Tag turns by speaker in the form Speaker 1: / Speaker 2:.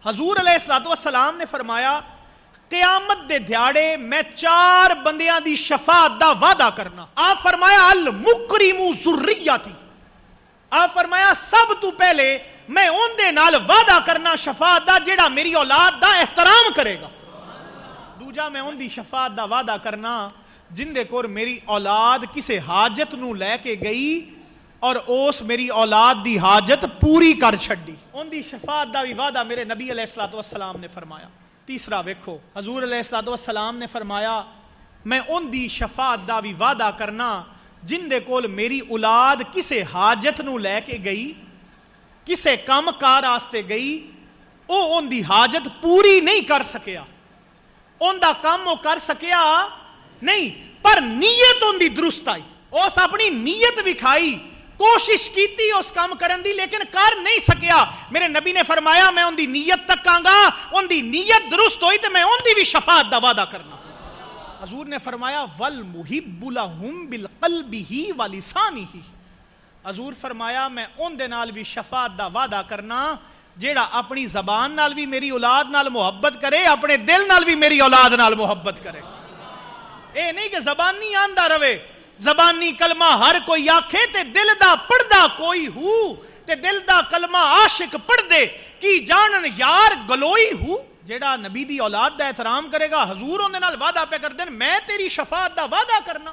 Speaker 1: حضور علیہ الصلوۃ والسلام نے فرمایا قیامت دے دھیاڑے میں 4 بندیاں دی شفاعت دا وعدہ کرنا. آپ فرمایا المکرم ذریتی. آپ فرمایا سب تو پہلے میں ان دے نال وعدہ کرنا شفاعت دا جیڑا میری اولاد دا احترام کرے گا. دوجا میں ان دی شفاعت دا وعدہ کرنا جن دے کول میری اولاد کسے حاجت نو لے کے گئی اور اس میری اولاد دی حاجت پوری کر چھڈی. ان دی شفاعت دا بھی وعدہ میرے نبی علیہ الصلوۃ والسلام نے فرمایا. تیسرا ویکھو حضور علیہ الصلوۃ والسلام نے فرمایا میں ان دی شفاعت دا بھی وعدہ کرنا جن دے کول میری اولاد کسے حاجت نو لے کے گئی کسے کم کار واسطے گئی او ان دی حاجت پوری نہیں کر سکیا ان دا کام وہ کر سکیا نہیں پر نیت ان دی درست آئی اس اپنی نیت وکھائی کوشش کیتی اس کام کرن دی لیکن کر نہیں سکیا. میرے نبی نے فرمایا میں ان دی نیت تک آنگا ان دی نیت درست ہوئی تو میں ان دی بھی شفاعت دا وعدہ کرنا. حضور نے فرمایا والمحب لہم بالقلبہ ولسانہ. حضور فرمایا میں ان دے نال بھی شفاعت دا وعدہ کرنا جیڑا اپنی زبان نال بھی میری اولاد نال محبت کرے اپنے دل نال بھی میری اولاد نال محبت کرے. اے نہیں کہ زبانی آندہ روے زبانی کلمہ ہر کوئی آکھے تے دل دا پڑھدا کوئی ہو تے دل دا کلمہ عاشق پڑھ دے کی جانن یار گلوئی ہو. جیڑا نبی دی اولاد دا احترام کرے گا حضور ان دے نال وعدہ پہ کر دین میں تیری شفاعت دا وعدہ کرنا.